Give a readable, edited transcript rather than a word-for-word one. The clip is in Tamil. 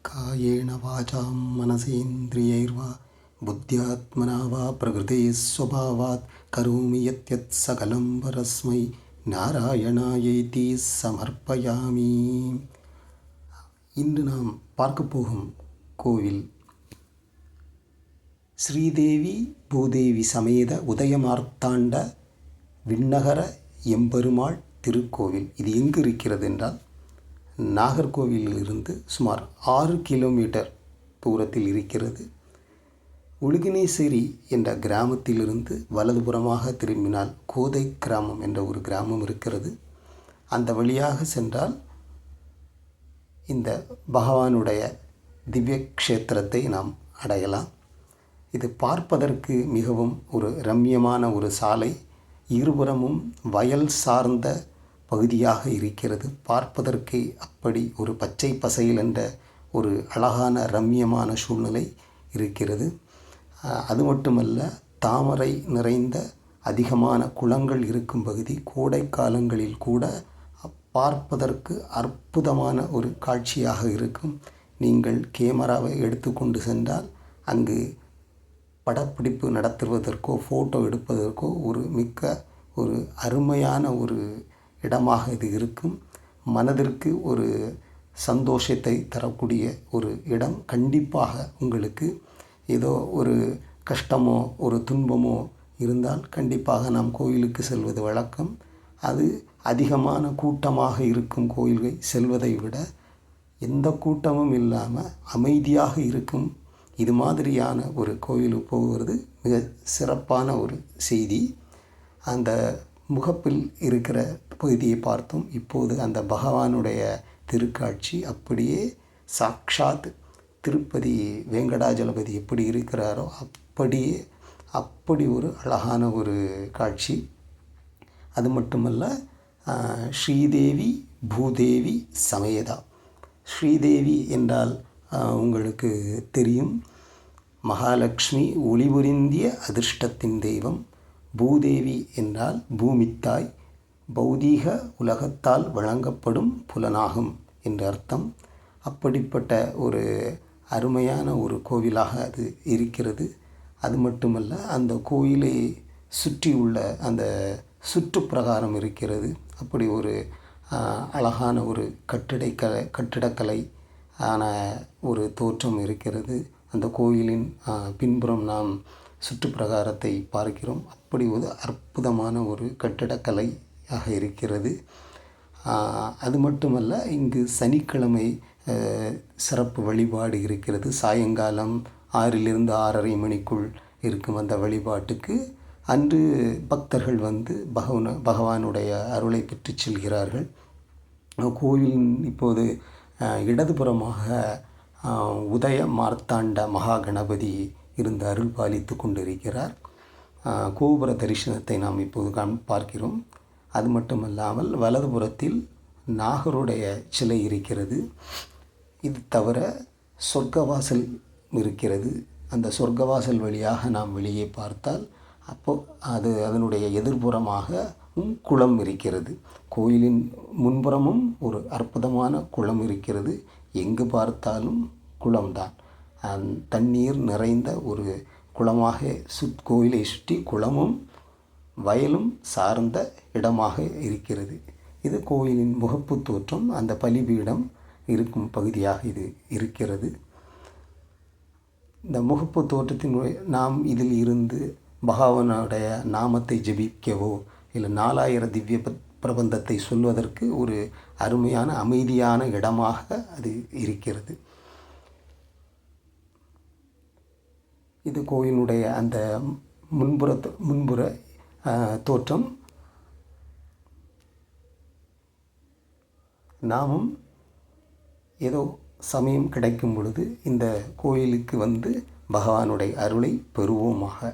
कायेन वाचां मनसेन्द्रियैर्वा बुद्ध्यात्मना वा प्रकृतेस्वभावात् करोमि यत् सकलं परस्मै நாராயணாயேதி சமர்ப்பயாமி. இன்று நாம் பார்க்க போகும் கோவில் ஸ்ரீதேவி பூதேவி சமேத உதயமார்த்தாண்ட விண்ணகர எம்பெருமாள் திருக்கோவில். இது எங்கு இருக்கிறது என்றால் நாகர்கோவிலிருந்து சுமார் 6 கிலோமீட்டர் தூரத்தில் இருக்கிறது. ஒழுகினேசேரி என்ற கிராமத்திலிருந்து வலதுபுறமாக திரும்பினால் கோதை கிராமம் என்ற ஒரு கிராமம் இருக்கிறது. அந்த வழியாக சென்றால் இந்த பகவானுடைய திவ்ய க்ஷேத்திரத்தை நாம் அடையலாம். இது பார்ப்பதற்கு மிகவும் ஒரு ரம்யமான ஒரு சாலை, இருபுறமும் வயல் சார்ந்த பகுதியாக இருக்கிறது. பார்ப்பதற்கு அப்படி ஒரு பச்சை பசையில் என்ற ஒரு அழகான ரம்யமான சூழ்நிலை இருக்கிறது. அது மட்டுமல்ல, தாமரை நிறைந்த அதிகமான குளங்கள் இருக்கும் பகுதி. கோடை காலங்களில் கூட பார்ப்பதற்கு அற்புதமான ஒரு காட்சியாக இருக்கும். நீங்கள் கேமராவை எடுத்துக்கொண்டு சென்றால் அங்கு படப்பிடிப்பு நடத்துவதற்கோ ஃபோட்டோ எடுப்பதற்கோ ஒரு அருமையான ஒரு இடமாக இது இருக்கும். மனதிற்கு ஒரு சந்தோஷத்தை தரக்கூடிய ஒரு இடம். கண்டிப்பாக உங்களுக்கு ஏதோ ஒரு கஷ்டமோ ஒரு துன்பமோ இருந்தால் கண்டிப்பாக நாம் கோயிலுக்கு செல்வது வழக்கம். அது அதிகமான கூட்டமாக இருக்கும் கோயில்கள் செல்வதை விட எந்த கூட்டமும் இல்லாமல் அமைதியாக இருக்கும் இது மாதிரியான ஒரு கோயிலுக்கு போகிறது மிக சிறப்பான ஒரு செய்தி. அந்த முகப்பில் இருக்கிற பகுதியை பார்த்தோம். இப்போது அந்த பகவானுடைய திருக்காட்சி அப்படியே சாக்ஷாத் திருப்பதி வெங்கடாஜலபதி எப்படி இருக்கிறாரோ அப்படி ஒரு அழகான ஒரு காட்சி. அது மட்டுமல்ல, ஸ்ரீதேவி பூதேவி சமேதா. ஸ்ரீதேவி என்றால் உங்களுக்கு தெரியும், மகாலட்சுமி ஒளிபுரிந்திய அதிர்ஷ்டத்தின் தெய்வம். பூதேவி என்றால் பூமித்தாய், பௌதீக உலகத்தால் வழங்கப்படும் புலனாகும் என்று அர்த்தம். அப்படிப்பட்ட ஒரு அருமையான ஒரு கோவிலாக அது இருக்கிறது. அது மட்டுமல்ல, அந்த கோயிலை சுற்றியுள்ள அந்த சுற்றுப்பிரகாரம் இருக்கிறது. அப்படி ஒரு அழகான ஒரு கட்டிடக்கலை ஆன ஒரு தோற்றம் இருக்கிறது. அந்த கோயிலின் பின்புறம் நாம் சுற்றுப்பிரகாரத்தை பார்க்கிறோம். அப்படி ஒரு அற்புதமான ஒரு கட்டிடக்கலையாக இருக்கிறது. அது மட்டுமல்ல, இங்கு சனிக்கிழமை சிறப்பு வழிபாடு இருக்கிறது. சாயங்காலம் 6லிருந்து 6:30 மணிக்குள் இருக்கும் அந்த வழிபாட்டுக்கு அன்று பக்தர்கள் வந்து பகவானுடைய அருளை பெற்று செல்கிறார்கள். கோயிலின் இப்போது இடதுபுறமாக உதய மார்த்தாண்ட மகா கணபதி இருந்து அருள் பாலித்து கொண்டிருக்கிறார். கோபுர தரிசனத்தை நாம் இப்போது பார்க்கிறோம். அது மட்டுமல்லாமல் வலதுபுறத்தில் நாகருடைய சிலை இருக்கிறது. இது தவிர சொர்க்கவாசல் இருக்கிறது. அந்த சொர்க்கவாசல் வழியாக நாம் வெளியே பார்த்தால் அதனுடைய எதிர்புறமாக குளம் இருக்கிறது. கோயிலின் முன்புறமும் ஒரு அற்புதமான குளம் இருக்கிறது. எங்கு பார்த்தாலும் குளம்தான். தண்ணீர் நிறைந்த ஒரு குளமாக கோயிலை சுற்றி குளமும் வயலும் சார்ந்த இடமாக இருக்கிறது. இது கோயிலின் முகப்பு தோற்றம். அந்த பலிபீடம் இருக்கும் பகுதியாக இது இருக்கிறது. இந்த முகப்பு தோற்றத்தின் நாம் இதில் இருந்து பகவானுடைய நாமத்தை ஜெபிக்கவோ இல்லை 4000 திவ்ய பிரபந்தத்தை சொல்வதற்கு ஒரு அருமையான அமைதியான இடமாக அது இருக்கிறது. இது கோயிலுடைய அந்த முன்புற தோற்றம். நாமும் ஏதோ சமயம் கிடைக்கும் பொழுது இந்த கோயிலுக்கு வந்து பகவானுடைய அருளை பெறுவோமாக.